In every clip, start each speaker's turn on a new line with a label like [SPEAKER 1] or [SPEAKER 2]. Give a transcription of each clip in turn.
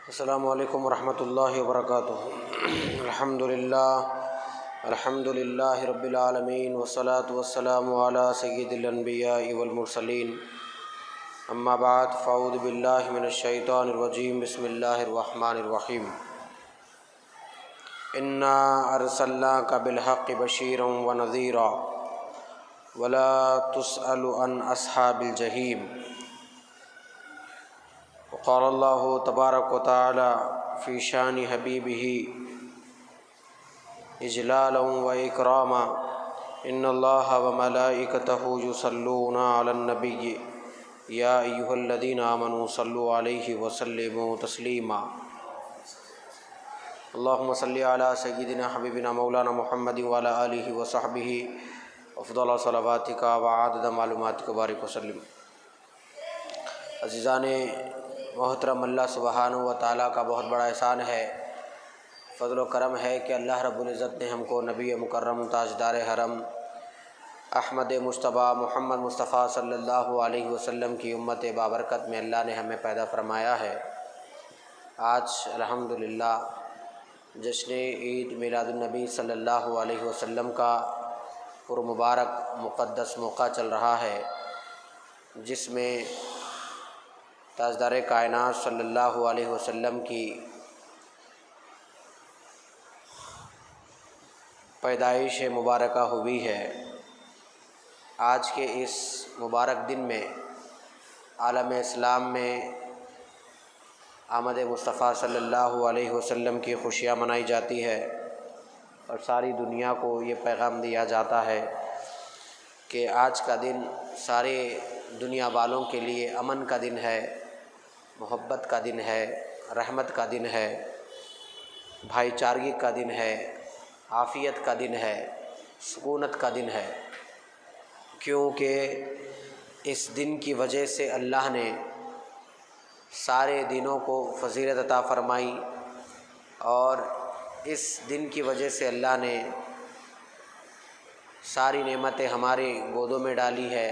[SPEAKER 1] السلام علیکم ورحمۃ اللہ وبرکاتہ۔ الحمد للہ رب العالمین والصلاة والسلام علی سید الانبیاء والمرسلین، اما بعد فاعوذ باللہ من الشیطان الرجیم، بسم اللہ الرحمن الرحیم۔ انا ارسلناک بالحق بشیرا ونذیرا ولا تسأل عن اصحاب الجحیم۔ وقال اللہ تبارک و تعالی فی شان حبیبہ اجلالا و اکراما، ان اللہ وملائکتہ یصلون علی النبی یا ایھا الذین آمنوا صلوا علیہ وسلموا تسلیما۔ اللہم صلی علی سیدنا حبیبنا مولانا محمد وعلی آلہ وصحبہ افضل صلواتک وعدد معلوماتک وبارک وسلم۔ عزیزان محترم، اللہ سبحانہ و تعالیٰ کا بہت بڑا احسان ہے، فضل و کرم ہے کہ اللہ رب العزت نے ہم کو نبی مکرم تاجدار حرم احمد مجتبیٰ محمد مصطفیٰ صلی اللہ علیہ وسلم کی امت بابرکت میں اللہ نے ہمیں پیدا فرمایا ہے۔ آج الحمدللہ جشن عید میلاد النبی صلی اللہ علیہ وسلم کا پرمبارک مقدس موقع چل رہا ہے، جس میں تاجدار کائنات صلی اللہ علیہ وسلم کی پیدائش مبارکہ ہوئی ہے۔ آج کے اس مبارک دن میں عالم اسلام میں آمد مصطفیٰ صلی اللہ علیہ وسلم کی خوشیاں منائی جاتی ہے، اور ساری دنیا کو یہ پیغام دیا جاتا ہے کہ آج کا دن سارے دنیا والوں کے لیے امن کا دن ہے، محبت کا دن ہے، رحمت کا دن ہے، بھائی چارگی کا دن ہے، عافیت کا دن ہے، سکونت کا دن ہے، کیونکہ اس دن کی وجہ سے اللہ نے سارے دنوں کو فضیلت عطا فرمائی، اور اس دن کی وجہ سے اللہ نے ساری نعمتیں ہماری گودوں میں ڈالی ہے،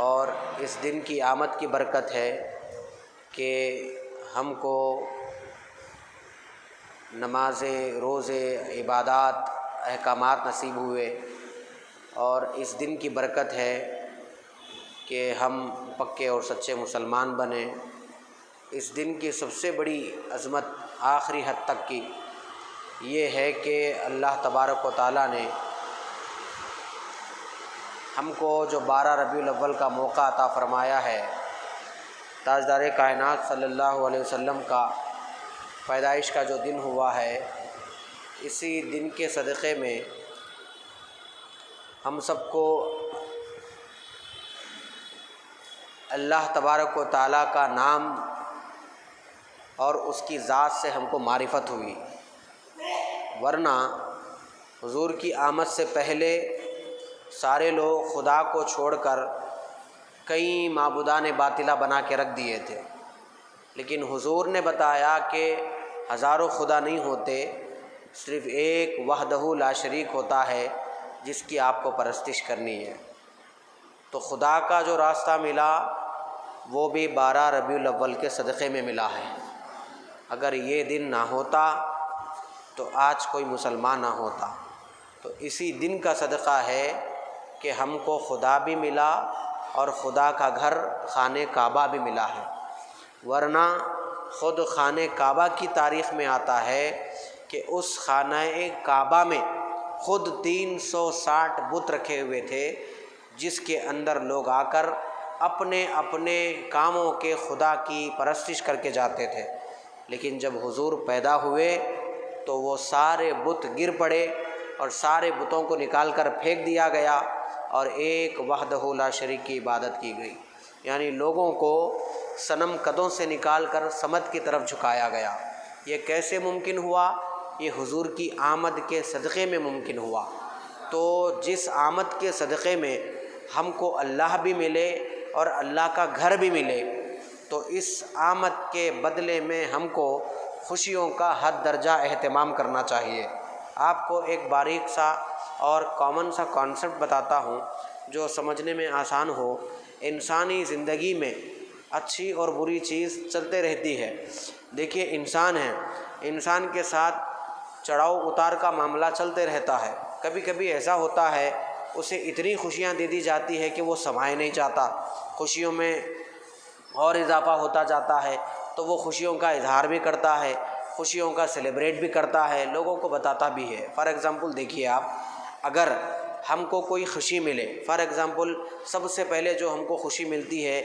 [SPEAKER 1] اور اس دن کی آمد کی برکت ہے کہ ہم کو نمازیں، روزے، عبادات، احکامات نصیب ہوئے، اور اس دن کی برکت ہے کہ ہم پکے اور سچے مسلمان بنے۔ اس دن کی سب سے بڑی عظمت آخری حد تک کی یہ ہے کہ اللہ تبارک و تعالیٰ نے ہم کو جو 12 ربیع الاول کا موقع عطا فرمایا ہے، تاجدار کائنات صلی اللہ علیہ وسلم کا پیدائش کا جو دن ہوا ہے، اسی دن کے صدقے میں ہم سب کو اللہ تبارک و تعالیٰ کا نام اور اس کی ذات سے ہم کو معرفت ہوئی، ورنہ حضور کی آمد سے پہلے سارے لوگ خدا کو چھوڑ کر کئی معبودان باطلہ بنا کے رکھ دیے تھے، لیکن حضور نے بتایا کہ ہزاروں خدا نہیں ہوتے، صرف ایک وحدہ لا شریک ہوتا ہے جس کی آپ کو پرستش کرنی ہے۔ تو خدا کا جو راستہ ملا وہ بھی 12 ربیع الاول کے صدقے میں ملا ہے۔ اگر یہ دن نہ ہوتا تو آج کوئی مسلمان نہ ہوتا۔ تو اسی دن کا صدقہ ہے کہ ہم کو خدا بھی ملا اور خدا کا گھر خانہ کعبہ بھی ملا ہے، ورنہ خود خانہ کعبہ کی تاریخ میں آتا ہے کہ اس خانہ کعبہ میں خود 360 بت رکھے ہوئے تھے، جس کے اندر لوگ آ کر اپنے اپنے کاموں کے خدا کی پرستش کر کے جاتے تھے، لیکن جب حضور پیدا ہوئے تو وہ سارے بت گر پڑے اور سارے بتوں کو نکال کر پھینک دیا گیا، اور ایک وحدہ لا شریک کی عبادت کی گئی، یعنی لوگوں کو صنم قدوں سے نکال کر صمد کی طرف جھکایا گیا۔ یہ کیسے ممکن ہوا؟ یہ حضور کی آمد کے صدقے میں ممکن ہوا۔ تو جس آمد کے صدقے میں ہم کو اللہ بھی ملے اور اللہ کا گھر بھی ملے، تو اس آمد کے بدلے میں ہم کو خوشیوں کا حد درجہ اہتمام کرنا چاہیے۔ آپ کو ایک باریک سا اور کامن سا کانسیپٹ بتاتا ہوں جو سمجھنے میں آسان ہو۔ انسانی زندگی میں اچھی اور بری چیز چلتے رہتی ہے، دیکھیے انسان ہے، انسان کے ساتھ چڑھاؤ اتار کا معاملہ چلتے رہتا ہے۔ کبھی کبھی ایسا ہوتا ہے اسے اتنی خوشیاں دے دی جاتی ہے کہ وہ سمائے نہیں چاہتا، خوشیوں میں اور اضافہ ہوتا جاتا ہے، تو وہ خوشیوں کا اظہار بھی کرتا ہے، خوشیوں کا سیلیبریٹ بھی کرتا ہے، لوگوں کو بتاتا بھی ہے۔ فار ایگزامپل دیکھیے آپ، اگر ہم کو کوئی خوشی ملے، فار ایگزامپل سب سے پہلے جو ہم کو خوشی ملتی ہے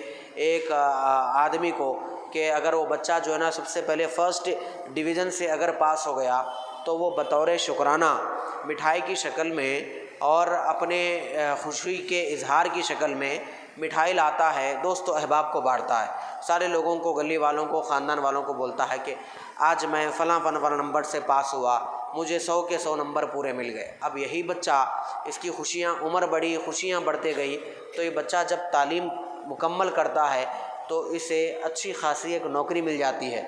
[SPEAKER 1] ایک آدمی کو، کہ اگر وہ بچہ جو ہے نا سب سے پہلے فرسٹ ڈویژن سے اگر پاس ہو گیا تو وہ بطور شکرانہ مٹھائی کی شکل میں اور اپنے خوشی کے اظہار کی شکل میں مٹھائی لاتا ہے، دوست و احباب کو بانٹتا ہے، سارے لوگوں کو، گلی والوں کو، خاندان والوں کو بولتا ہے کہ آج میں فلاں فلاں نمبر سے پاس ہوا، مجھے 100 کے 100 نمبر پورے مل گئے۔ اب یہی بچہ، اس کی خوشیاں، عمر بڑھی، خوشیاں بڑھتے گئی، تو یہ بچہ جب تعلیم مکمل کرتا ہے تو اسے اچھی خاصی ایک نوکری مل جاتی ہے۔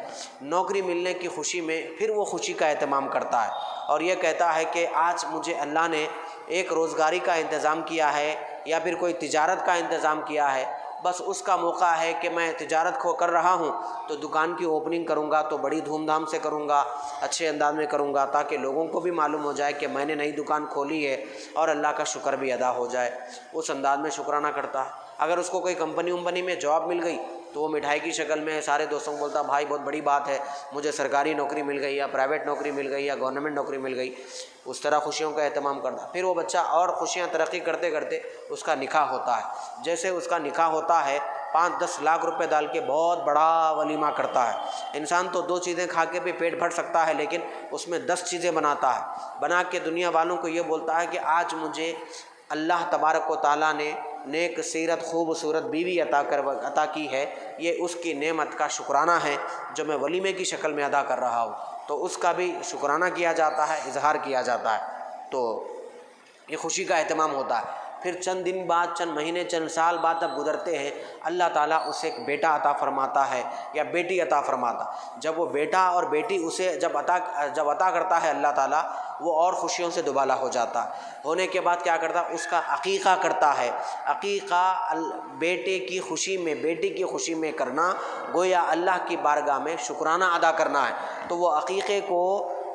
[SPEAKER 1] نوکری ملنے کی خوشی میں پھر وہ خوشی کا اہتمام کرتا ہے اور یہ کہتا ہے کہ آج مجھے اللہ نے ایک روزگاری کا انتظام کیا ہے یا پھر کوئی تجارت کا انتظام کیا ہے، بس اس کا موقع ہے کہ میں تجارت کو کر رہا ہوں تو دکان کی اوپننگ کروں گا تو بڑی دھوم دھام سے کروں گا، اچھے انداز میں کروں گا، تاکہ لوگوں کو بھی معلوم ہو جائے کہ میں نے نئی دکان کھولی ہے اور اللہ کا شکر بھی ادا ہو جائے۔ اس انداز میں شکرانہ کرتا ہے۔ اگر اس کو کوئی کمپنی میں جاب مل گئی تو وہ مٹھائی کی شکل میں سارے دوستوں کو بولتا، بھائی بہت بڑی بات ہے، مجھے سرکاری نوکری مل گئی یا پرائیویٹ نوکری مل گئی یا گورنمنٹ نوکری مل گئی، اس طرح خوشیوں کا اہتمام کرتا۔ پھر وہ بچہ اور خوشیاں ترقی کرتے کرتے اس کا نکاح ہوتا ہے۔ جیسے اس کا نکاح ہوتا ہے 5-10 لاکھ روپے ڈال کے بہت بڑا ولیمہ کرتا ہے۔ انسان تو 2 چیزیں کھا کے بھی پیٹ بھر سکتا ہے، لیکن اس میں 10 چیزیں بناتا ہے، بنا کے دنیا والوں کو یہ بولتا ہے کہ آج مجھے اللہ تبارک و تعالیٰ نے نیک سیرت خوبصورت بیوی عطا کی ہے، یہ اس کی نعمت کا شکرانہ ہے جو میں ولیمے کی شکل میں ادا کر رہا ہوں، تو اس کا بھی شکرانہ کیا جاتا ہے، اظہار کیا جاتا ہے، تو یہ خوشی کا اہتمام ہوتا ہے۔ پھر چند دن بعد، چند مہینے، چند سال بعد جب گزرتے ہیں، اللہ تعالیٰ اسے ایک بیٹا عطا فرماتا ہے یا بیٹی عطا فرماتا۔ جب وہ بیٹا اور بیٹی اسے جب عطا کرتا ہے اللہ تعالیٰ، وہ اور خوشیوں سے دوبالا ہو جاتا ہے۔ ہونے کے بعد کیا کرتا ہے؟ اس کا عقیقہ کرتا ہے۔ عقیقہ بیٹے کی خوشی میں، بیٹی کی خوشی میں کرنا گویا اللہ کی بارگاہ میں شکرانہ ادا کرنا ہے۔ تو وہ عقیقے کو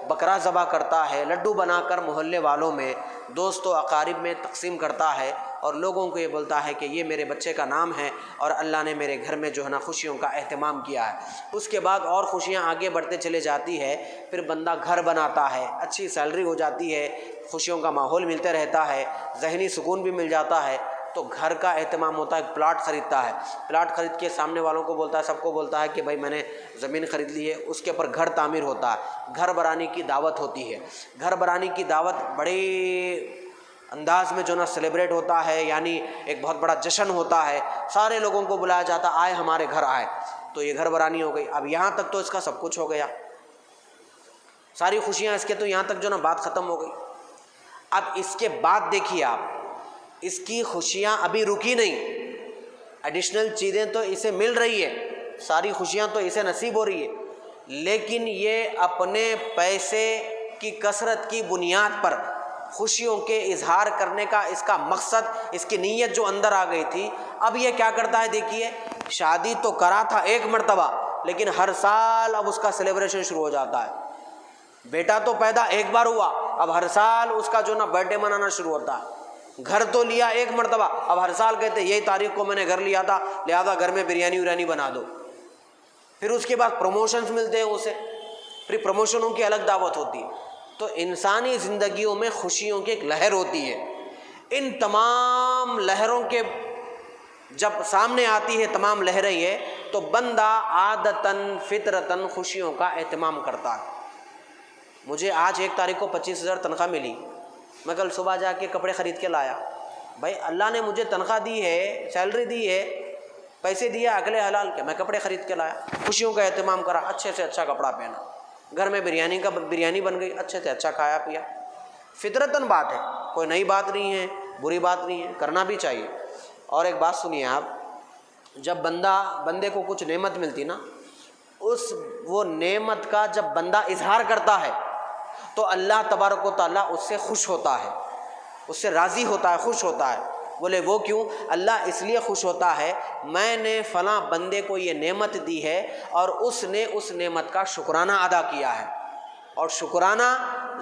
[SPEAKER 1] بکرا ذبح کرتا ہے، لڈو بنا کر محلے والوں میں، دوست و اقارب میں تقسیم کرتا ہے اور لوگوں کو یہ بولتا ہے کہ یہ میرے بچے کا نام ہے اور اللہ نے میرے گھر میں جو ہے نا خوشیوں کا اہتمام کیا ہے۔ اس کے بعد اور خوشیاں آگے بڑھتے چلے جاتی ہے، پھر بندہ گھر بناتا ہے، اچھی سیلری ہو جاتی ہے، خوشیوں کا ماحول ملتے رہتا ہے، ذہنی سکون بھی مل جاتا ہے، تو گھر کا اہتمام ہوتا ہے، پلاٹ خریدتا ہے، پلاٹ خرید کے سامنے والوں کو بولتا ہے، سب کو بولتا ہے کہ بھائی میں نے زمین خرید لی ہے، اس کے اوپر گھر تعمیر ہوتا ہے، گھر بنانے کی دعوت ہوتی ہے۔ گھر بنانے کی دعوت بڑے انداز میں جو نا سیلیبریٹ ہوتا ہے، یعنی ایک بہت بڑا جشن ہوتا ہے، سارے لوگوں کو بلایا جاتا، آئے ہمارے گھر آئے، تو یہ گھر برانی ہو گئی۔ اب یہاں تک تو اس کا سب کچھ ہو گیا، ساری خوشیاں اس کے، تو یہاں تک جو نا بات ختم ہو گئی۔ اب اس کے بعد دیکھیے آپ، اس کی خوشیاں ابھی رکی نہیں، ایڈیشنل چیزیں تو اسے مل رہی ہے، ساری خوشیاں تو اسے نصیب ہو رہی ہے، لیکن یہ اپنے پیسے کی کثرت کی بنیاد پر خوشیوں کے اظہار کرنے کا اس کا مقصد، اس کی نیت جو اندر آ گئی تھی، اب یہ کیا کرتا ہے؟ دیکھیے، شادی تو کرا تھا ایک مرتبہ، لیکن ہر سال اب اس کا سیلیبریشن شروع ہو جاتا ہے۔ بیٹا تو پیدا ایک بار ہوا، اب ہر سال اس کا جو نا برتھ ڈے منانا شروع ہوتا ہے۔ گھر تو لیا ایک مرتبہ، اب ہر سال کہتے یہی تاریخ کو میں نے گھر لیا تھا، لہذا گھر میں بریانی بنا دو۔ پھر اس کے بعد پروموشنز ملتے ہیں اسے، پھر پروموشنوں کی الگ دعوت ہوتی ہے۔ تو انسانی زندگیوں میں خوشیوں کی ایک لہر ہوتی ہے، ان تمام لہروں کے جب سامنے آتی ہے تمام لہریں یہ، تو بندہ عادتاً فطرتاً خوشیوں کا اہتمام کرتا ہے۔ مجھے آج 1 تاریخ کو 25,000 تنخواہ ملی، میں کل صبح جا کے کپڑے خرید کے لایا۔ بھائی اللہ نے مجھے تنخواہ دی ہے، سیلری دی ہے، پیسے دیا اگلے حلال کے، میں کپڑے خرید کے لایا، خوشیوں کا اہتمام کرا، اچھے سے اچھا کپڑا پہنا، گھر میں بریانی بن گئی، اچھے سے اچھا کھایا پیا۔ فطرتاً بات ہے، کوئی نئی بات نہیں ہے، بری بات نہیں ہے، کرنا بھی چاہیے۔ اور ایک بات سنیے آپ، جب بندے کو کچھ نعمت ملتی نا، وہ نعمت کا جب بندہ اظہار کرتا ہے تو اللہ تبارک و تعالیٰ اس سے خوش ہوتا ہے، اس سے راضی ہوتا ہے، خوش ہوتا ہے۔ بولے وہ کیوں؟ اللہ اس لیے خوش ہوتا ہے میں نے فلاں بندے کو یہ نعمت دی ہے اور اس نے اس نعمت کا شکرانہ ادا کیا ہے. اور شکرانہ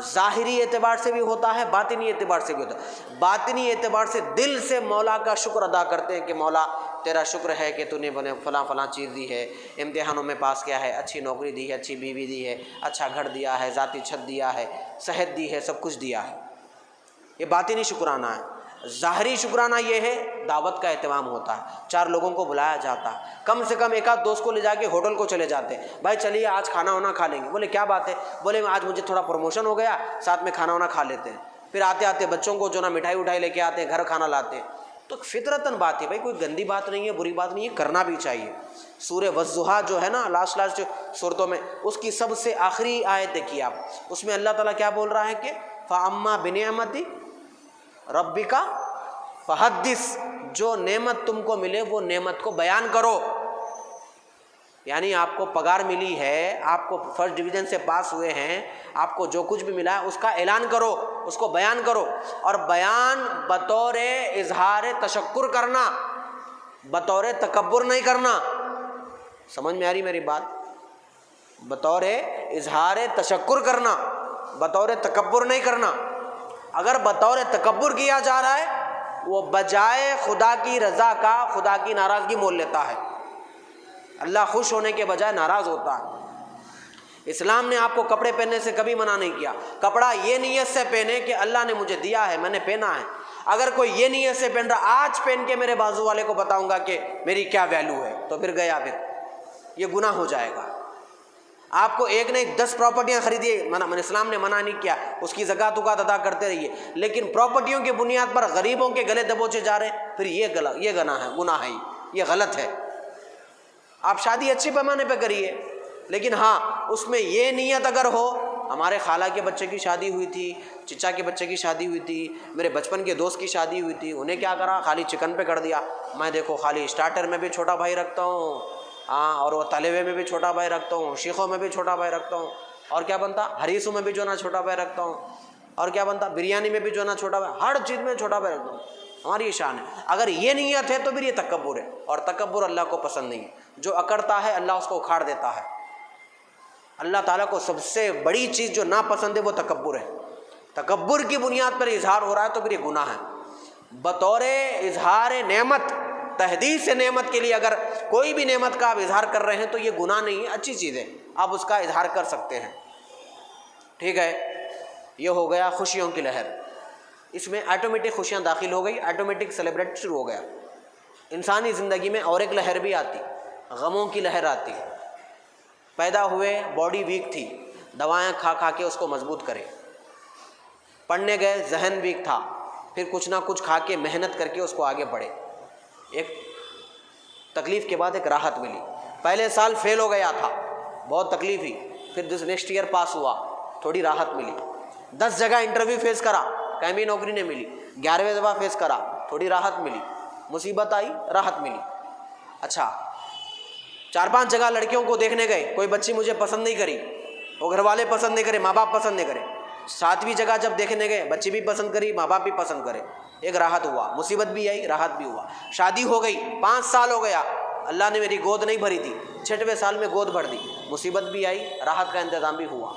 [SPEAKER 1] ظاہری اعتبار سے بھی ہوتا ہے، باطنی اعتبار سے بھی ہوتا ہے. باطنی اعتبار سے دل سے مولا کا شکر ادا کرتے ہیں کہ مولا تیرا شکر ہے کہ تو نے بنے فلاں فلاں چیز دی ہے، امتحانوں میں پاس کیا ہے، اچھی نوکری دی ہے، اچھی بیوی دی ہے، اچھا گھر دیا ہے، ذاتی چھت دیا ہے، صحت دی ہے، سب کچھ دیا ہے. یہ باطنی شکرانہ ہے. ظاہری شکرانہ یہ ہے دعوت کا اہتمام ہوتا ہے، 4 لوگوں کو بلایا جاتا ہے، کم سے کم ایک آدھ دوست کو لے جا کے ہوٹل کو چلے جاتے ہیں، بھائی چلیے آج کھانا وانا کھا لیں گے. بولے کیا بات ہے؟ بولے آج مجھے تھوڑا پروموشن ہو گیا، ساتھ میں کھانا وانا کھا لیتے ہیں. پھر آتے آتے بچوں کو جو نا مٹھائی اٹھائی لے کے آتے ہیں، گھر کھانا لاتے ہیں. تو فطرتاً بات ہے بھائی، کوئی گندی بات نہیں ہے، بری بات نہیں ہے، کرنا بھی چاہیے. سورہ والضحیٰ جو ہے نا لاسٹ صورتوں میں، اس کی سب سے آخری آیت دیکھیے آپ، اس میں اللہ تعالیٰ کیا بول رہا ہے کہ فَأَمَّا بِنِعْمَتِ رَبِّكَ فَحَدِّثْ، جو نعمت تم کو ملے وہ نعمت کو بیان کرو. یعنی آپ کو پگار ملی ہے، آپ کو فرسٹ ڈویژن سے پاس ہوئے ہیں، آپ کو جو کچھ بھی ملا ہے اس کا اعلان کرو، اس کو بیان کرو. اور بیان بطور اظہار تشکر کرنا، بطور تکبر نہیں کرنا. سمجھ میں آ رہی میری بات؟ بطور اظہار تشکر کرنا، بطور تکبر نہیں کرنا. اگر بطور تکبر کیا جا رہا ہے وہ بجائے خدا کی رضا کا خدا کی ناراضگی مول لیتا ہے. اللہ خوش ہونے کے بجائے ناراض ہوتا ہے. اسلام نے آپ کو کپڑے پہننے سے کبھی منع نہیں کیا. کپڑا یہ نیت سے پہنے کہ اللہ نے مجھے دیا ہے، میں نے پہنا ہے. اگر کوئی یہ نیت سے پہن رہا آج پہن کے میرے بازو والے کو بتاؤں گا کہ میری کیا ویلیو ہے، تو پھر گیا، پھر یہ گناہ ہو جائے گا. آپ کو ایک نہیں 10 پراپرٹیاں خریدیے، اسلام نے منع نہیں کیا، اس کی زکوٰۃ ادا کرتے رہیے، لیکن پراپرٹیوں کی بنیاد پر غریبوں کے گلے دبوچے جا رہے ہیں، پھر یہ گناہ ہے، یہ غلط ہے. آپ شادی اچھی پیمانے پہ کریے، لیکن ہاں اس میں یہ نیت اگر ہو، ہمارے خالہ کے بچے کی شادی ہوئی تھی، چچا کے بچے کی شادی ہوئی تھی، میرے بچپن کے دوست کی شادی ہوئی تھی، انہیں کیا کرا، خالی چکن پہ کر دیا. میں دیکھو خالی اسٹارٹر میں بھی چھوٹا بھائی رکھتا ہوں، ہاں، اور وہ تلے ہوئے میں بھی چھوٹا بھائی رکھتا ہوں، شیخوں میں بھی چھوٹا بھائی رکھتا ہوں، اور کیا بنتا ہریسوں میں بھی جو نا چھوٹا بھائی رکھتا ہوں، اور کیا بنتا بریانی میں بھی جو نا چھوٹا بھائی، ہر چیز میں چھوٹا بھائی رکھتا ہوں. ہماری یہ شان ہے. اگر یہ نیت ہے تو پھر یہ تکبر ہے، اور تکبر اللہ کو پسند نہیں ہے. جو اکڑتا ہے اللہ اس کو اکھاڑ دیتا ہے. اللہ تعالیٰ کو سب سے بڑی چیز جو ناپسند ہے وہ تکبر ہے. تکبر کی بنیاد پر اظہار ہو رہا ہے تو پھر یہ گناہ ہے. بطور اظہار نعمت، تحدیث نعمت کے لیے اگر کوئی بھی نعمت کا آپ اظہار کر رہے ہیں تو یہ گناہ نہیں ہے، اچھی چیز ہے، آپ اس کا اظہار کر سکتے ہیں. ٹھیک ہے، یہ ہو گیا خوشیوں کی لہر. اس میں آٹومیٹک خوشیاں داخل ہو گئی، آٹومیٹک سیلیبریٹ شروع ہو گیا. انسانی زندگی میں اور ایک لہر بھی آتی، غموں کی لہر آتی. پیدا ہوئے باڈی ویک تھی، دوائیں کھا کھا کے اس کو مضبوط کرے. پڑھنے گئے ذہن ویک تھا، پھر کچھ نہ کچھ کھا کے محنت کر کے اس کو آگے بڑھے. ایک تکلیف کے بعد ایک راحت ملی. پہلے سال فیل ہو گیا تھا، بہت تکلیف ہوئی، پھر نیکسٹ ایئر پاس ہوا، تھوڑی راحت ملی. 10 جگہ انٹرویو فیس کرا، کہیں بھی نوکری نہیں ملی. 11ویں دفعہ فیس کرا، تھوڑی راحت ملی. مصیبت آئی، راحت ملی. اچھا 4-5 جگہ لڑکیوں کو دیکھنے گئے، کوئی بچی مجھے پسند نہیں کری، وہ گھر والے پسند نہیں کرے، ماں باپ پسند نہیں کرے. 7ویں جگہ جب دیکھنے گئے، بچی بھی پسند کری، ماں باپ بھی پسند کرے، ایک راحت ہوا. مصیبت بھی آئی، راحت بھی ہوا. شادی ہو گئی، 5 سال ہو گیا، اللہ نے میری گود نہیں بھری تھی، 6ویں سال میں گود بھر دی. مصیبت بھی آئی، راحت کا انتظام بھی ہوا.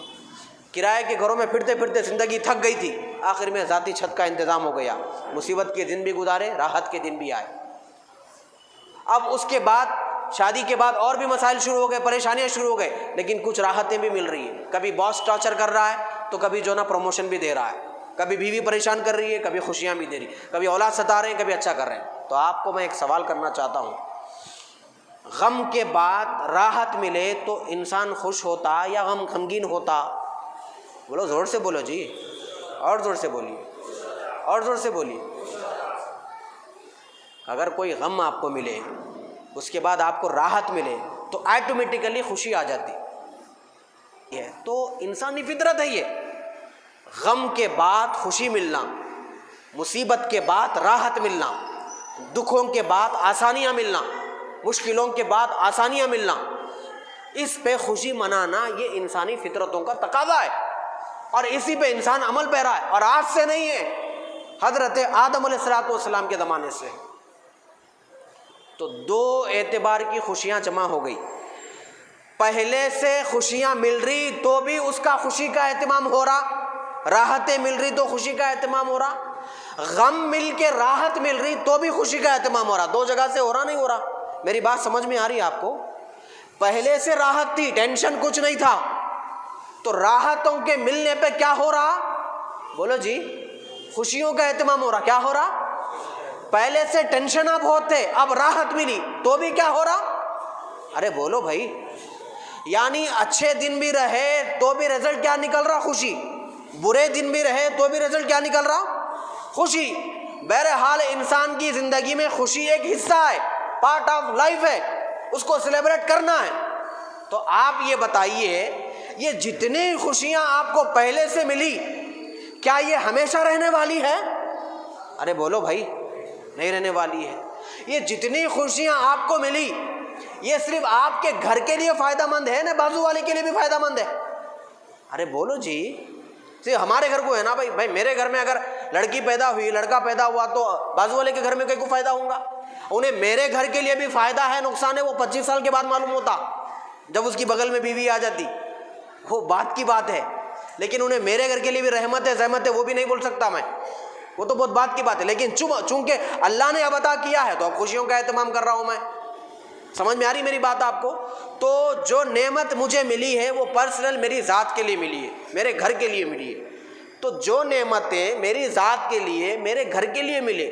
[SPEAKER 1] کرائے کے گھروں میں پھرتے پھرتے زندگی تھک گئی تھی، آخر میں ذاتی چھت کا انتظام ہو گیا. مصیبت کے دن بھی گزارے، راحت کے دن بھی آئے. اب اس کے بعد شادی کے بعد اور بھی مسائل شروع ہو گئے، پریشانیاں شروع ہو گئے، لیکن کچھ راحتیں بھی مل رہی ہیں. کبھی باس ٹارچر کر رہا ہے تو کبھی جو نا پروموشن بھی دے رہا ہے، کبھی بیوی پریشان کر رہی ہے، کبھی خوشیاں بھی دے رہی، کبھی اولاد ستا رہے ہیں، کبھی اچھا کر رہے ہیں. تو آپ کو میں ایک سوال کرنا چاہتا ہوں، غم کے بعد راحت ملے تو انسان خوش ہوتا یا غمگین ہوتا؟ بولو، زور سے بولو جی، اور زور سے بولیے، اور زور سے بولیے. اگر کوئی غم آپ کو ملے، اس کے بعد آپ کو راحت ملے تو آٹومیٹیکلی خوشی آ جاتی ہے. تو انسانی فطرت ہے یہ. غم کے بعد خوشی ملنا، مصیبت کے بعد راحت ملنا، دکھوں کے بعد آسانیاں ملنا، مشکلوں کے بعد آسانیاں ملنا، اس پہ خوشی منانا یہ انسانی فطرتوں کا تقاضا ہے، اور اسی پہ انسان عمل پہ رہا ہے. اور آج سے نہیں ہے، حضرت آدم علیہ السلام کے زمانے سے۔ تو دو اعتبار کی خوشیاں جمع ہو گئی، پہلے سے خوشیاں مل رہی تو بھی اس کا خوشی کا اہتمام ہو رہا، راحتیں مل رہی تو خوشی کا اہتمام ہو رہا، غم مل کے راحت مل رہی تو بھی خوشی کا اہتمام ہو رہا، دو جگہ سے ہو رہا نہیں ہو رہا؟ میری بات سمجھ میں آ رہی ہے آپ کو؟ پہلے سے راحت تھی، ٹینشن کچھ نہیں تھا، تو راحتوں کے ملنے پہ کیا ہو رہا؟ بولو جی، خوشیوں کا اہتمام ہو رہا۔ کیا ہو رہا؟ پہلے سے ٹینشن اب ہوتے، اب راحت ملی تو بھی کیا ہو رہا؟ ارے بولو بھائی، یعنی اچھے دن بھی رہے تو بھی رزلٹ کیا نکل رہا؟ خوشی۔ برے دن بھی رہے تو بھی رزلٹ کیا نکل رہا؟ خوشی۔ بہرحال انسان کی زندگی میں خوشی ایک حصہ ہے، پارٹ آف لائف ہے، اس کو سیلیبریٹ کرنا ہے۔ تو آپ یہ بتائیے، یہ جتنی خوشیاں آپ کو پہلے سے ملی، کیا یہ ہمیشہ رہنے والی ہے؟ ارے بولو بھائی، نہیں رہنے والی ہے۔ یہ جتنی خوشیاں آپ کو ملی، یہ صرف آپ کے گھر کے لیے فائدہ مند ہے نا بازو والے کے لیے بھی فائدہ مند ہے؟ ارے بولو جی، صرف ہمارے گھر کو ہے نا بھائی میرے گھر میں اگر لڑکی پیدا ہوئی، لڑکا پیدا ہوا تو بازو والے کے گھر میں کو فائدہ ہوگا؟ انہیں میرے گھر کے لیے بھی فائدہ ہے، نقصان ہے وہ 25 سال کے بعد معلوم ہوتا، جب اس کی بغل میں بیوی آ جاتی، وہ بات کی بات ہے۔ لیکن انہیں میرے گھر کے لیے بھی رحمت ہے، زحمت ہے، وہ بھی نہیں بول سکتا میں، وہ تو بہت بات کی بات ہے۔ لیکن چونکہ اللہ نے اب عطا کیا ہے تو اب خوشیوں کا اہتمام کر رہا ہوں میں۔ سمجھ میں آ رہی میری بات آپ کو؟ تو جو نعمت مجھے ملی ہے وہ پرسنل میری ذات کے لیے ملی ہے، میرے گھر کے لیے ملی ہے۔ تو جو نعمتیں میری ذات کے لیے، میرے گھر کے لیے ملے،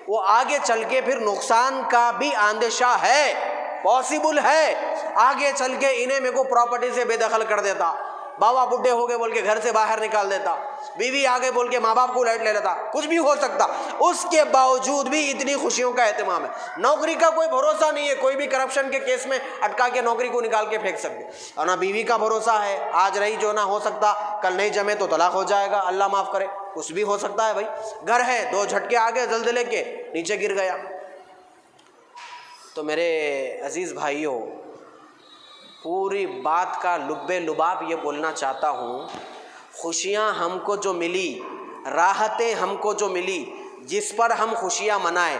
[SPEAKER 1] وہ آگے چل کے پھر نقصان کا بھی اندیشہ ہے، پاسبل ہے۔ آگے چل کے انہیں میرے کو پراپرٹی سے بے دخل کر دیتا، بابا بڈھے ہو گئے بول کے گھر سے باہر نکال دیتا، بیوی آگے بول کے ماں باپ کو لائٹ لے لیتا، کچھ بھی ہو سکتا۔ اس کے باوجود بھی اتنی خوشیوں کا اہتمام ہے۔ نوکری کا کوئی بھروسہ نہیں ہے، کوئی بھی کرپشن کے کیس میں اٹکا کے نوکری کو نکال کے پھینک سکتے، اور نہ بیوی کا بھروسہ ہے، آج رہی جو نہ ہو سکتا کل نہیں جمے تو طلاق ہو جائے گا، اللہ معاف کرے، کچھ بھی ہو سکتا ہے بھائی۔ گھر ہے، دو جھٹکے آگے زلزلے کے نیچے گر گیا۔ تو میرے عزیز بھائیوں، پوری بات کا لب لباب یہ بولنا چاہتا ہوں، خوشیاں ہم کو جو ملی، راحتیں ہم کو جو ملی، جس پر ہم خوشیاں منائیں،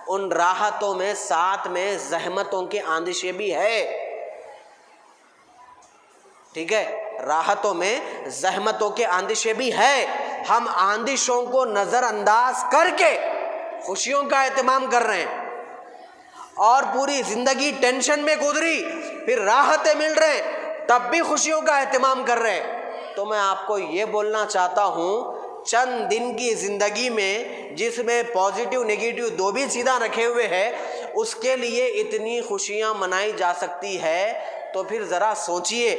[SPEAKER 1] ان راحتوں میں ساتھ میں زحمتوں کے اندیشے بھی ہے، ٹھیک ہے؟ راحتوں میں زحمتوں کے اندیشے بھی ہے۔ ہم اندیشوں کو نظر انداز کر کے خوشیوں کا اہتمام کر رہے ہیں، اور پوری زندگی ٹینشن میں گزری، پھر راحتیں مل رہے تب بھی خوشیوں کا اہتمام کر رہے۔ تو میں آپ کو یہ بولنا چاہتا ہوں، چند دن کی زندگی میں جس میں پازیٹیو نیگیٹو دو بھی سیدھا رکھے ہوئے ہے، اس کے لیے اتنی خوشیاں منائی جا سکتی ہے، تو پھر ذرا سوچئے،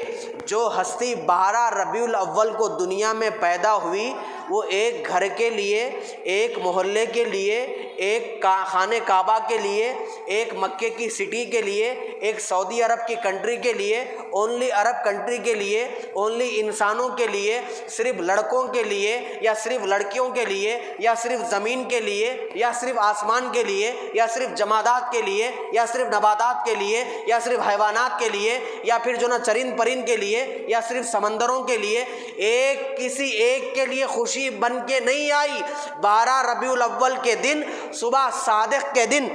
[SPEAKER 1] جو ہستی 12 ربیع الاول کو دنیا میں پیدا ہوئی، وہ ایک گھر کے لیے، ایک محلے کے لیے، ایک خانہ کعبہ کے لیے، ایک مکے کی سٹی کے لیے، ایک سعودی عرب کی کنٹری کے لیے، اونلی عرب کنٹری کے لیے، اونلی انسانوں کے لیے، صرف لڑکوں کے لیے، یا صرف لڑکیوں کے لیے، یا صرف زمین کے لیے، یا صرف آسمان کے لیے، یا صرف جمادات کے لیے، یا صرف نباتات کے لیے، یا صرف حیوانات کے لیے، یا پھر جو نا چرند پرند کے لیے، یا صرف سمندروں کے لیے، کسی ایک کے لیے خوشی بن کے نہیں آئی۔ 12 ربیع الاول کے دن، صبح صادق کے دن،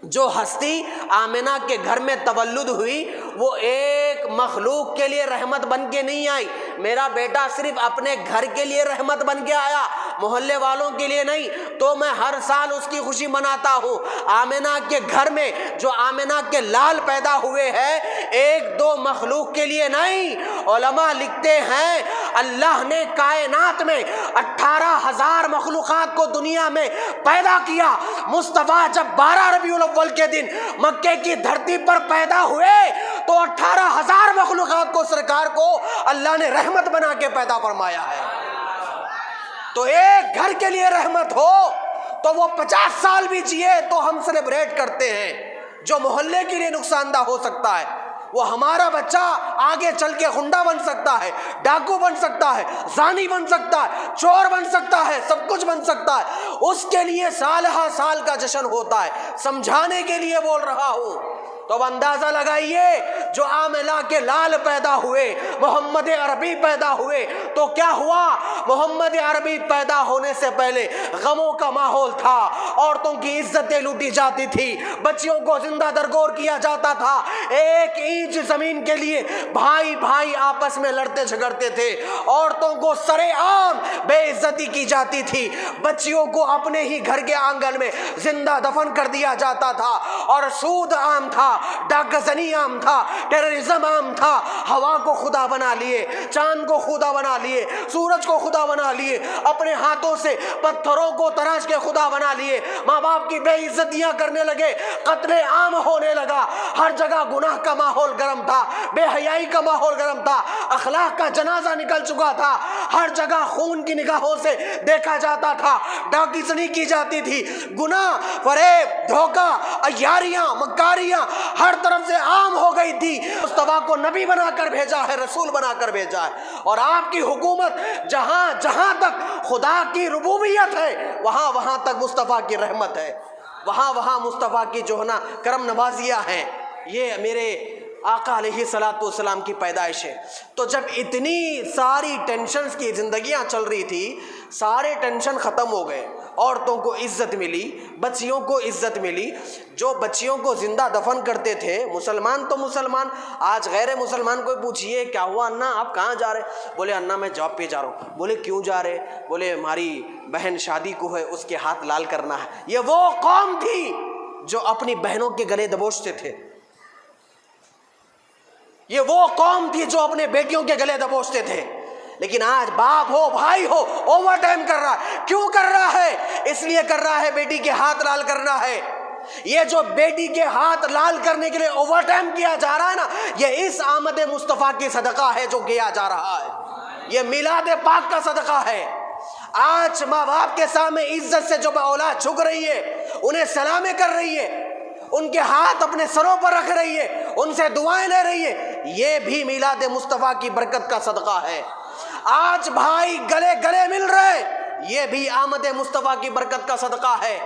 [SPEAKER 1] جو ہستی آمنہ کے گھر میں تولد ہوئی، وہ ایک مخلوق کے لیے رحمت بن کے نہیں آئی۔ میرا بیٹا صرف اپنے گھر کے لیے رحمت بن کے آیا، محلے والوں کے لیے نہیں، تو میں ہر سال اس کی خوشی مناتا ہوں۔ آمنہ کے گھر میں جو آمنہ کے لال پیدا ہوئے ہیں، ایک دو مخلوق کے لیے نہیں۔ علماء لکھتے ہیں، اللہ نے کائنات میں 18,000 مخلوقات کو دنیا میں پیدا کیا، مصطفیٰ جب 12 ربیع الاول کے دن مکے کی دھرتی پر پیدا ہوئے تو 18,000 مخلوقات کو سرکار کو اللہ نے رحمت بنا کے پیدا فرمایا ہے۔ تو ایک گھر کے لیے رحمت ہو تو وہ 50 سال بھی جیے تو ہم سیلیبریٹ کرتے ہیں۔ جو محلے کے لیے نقصان دہ ہو سکتا ہے، وہ ہمارا بچہ آگے چل کے غنڈہ بن سکتا ہے، ڈاکو بن سکتا ہے، زانی بن سکتا ہے، چور بن سکتا ہے، سب کچھ بن سکتا ہے، اس کے لیے سال ہا سال کا جشن ہوتا ہے۔ سمجھانے کے لیے بول رہا ہوں، تو اب اندازہ لگائیے جو عاملہ کے لال پیدا ہوئے، محمد عربی پیدا ہوئے، تو کیا ہوا؟ محمد عربی پیدا ہونے سے پہلے غموں کا ماحول تھا، عورتوں کی عزتیں لوٹی جاتی تھی، بچیوں کو زندہ درگور کیا جاتا تھا، 1 انچ زمین کے لیے بھائی بھائی آپس میں لڑتے جھگڑتے تھے، عورتوں کو سرے عام بے عزتی کی جاتی تھی، بچیوں کو اپنے ہی گھر کے آنگن میں زندہ دفن کر دیا جاتا تھا، اور سود عام تھا، ڈاکہ زنی عام تھا، ٹیررزم عام تھا، ہوا کو خدا بنا لیے، چاند کو خدا بنا لیے، سورج کو خدا بنا لیے، اپنے ہاتھوں سے پتھروں کو تراش کے خدا بنا لیے، ماں باپ کی بے عزتیاں کرنے لگے، قتل عام ہونے لگا، ہر جگہ گناہ کا ماحول گرم تھا، بے حیائی کا ماحول گرم تھا، اخلاق کا جنازہ نکل چکا تھا، ہر جگہ خون کی نگاہوں سے دیکھا جاتا تھا، ڈاکیزنی کی جاتی تھی، گناہ، فریب، دھوکہ، عیاریاں، مکاریاں ہر طرف سے عام ہو گئی تھی۔ مصطفیٰ کو نبی بنا کر بھیجا ہے، رسول بنا کر بھیجا ہے، اور آپ کی حکومت جہاں جہاں تک خدا کی ربوبیت ہے وہاں وہاں تک مصطفیٰ کی رحمت ہے، وہاں وہاں مصطفیٰ کی جو ہے نا کرم نوازیاں ہیں۔ یہ میرے آقا علیہ الصلوۃ والسلام کی پیدائش ہے۔ تو جب اتنی ساری ٹینشنز کی زندگیاں چل رہی تھی، سارے ٹینشن ختم ہو گئے، عورتوں کو عزت ملی، بچیوں کو عزت ملی، جو بچیوں کو زندہ دفن کرتے تھے، مسلمان تو مسلمان، آج غیر مسلمان کو پوچھئے کیا ہوا انا آپ کہاں جا رہے؟ بولے انا میں جاب پہ جا رہا ہوں۔ بولے کیوں جا رہے؟ بولے ہماری بہن شادی کو ہے، اس کے ہاتھ لال کرنا ہے۔ یہ وہ قوم تھی جو اپنی بہنوں کے گلے دبوچتے تھے، یہ وہ قوم تھی جو اپنے بیٹیوں کے گلے دبوچتے تھے، لیکن آج باپ ہو بھائی ہو اوور ٹائم کر رہا ہے۔ کیوں کر رہا ہے؟ اس لیے کر رہا ہے بیٹی کے ہاتھ لال کرنا ہے۔ یہ جو بیٹی کے ہاتھ لال کرنے کے لیے اوور ٹائم کیا جا رہا ہے نا، یہ اس آمد مصطفیٰ کی صدقہ ہے جو کیا جا رہا ہے، یہ میلاد پاک کا صدقہ ہے۔ آج ماں باپ کے سامنے عزت سے جو اولاد جھک رہی ہے، انہیں سلامیں کر رہی ہے، ان کے ہاتھ اپنے سروں پر رکھ رہی ہے، ان سے دعائیں لے رہی ہے، یہ بھی میلاد مصطفیٰ کی برکت کا صدقہ ہے۔ آج بھائی گلے گلے مل رہے، یہ بھی آمد مصطفیٰ کی برکت کا صدقہ ہے۔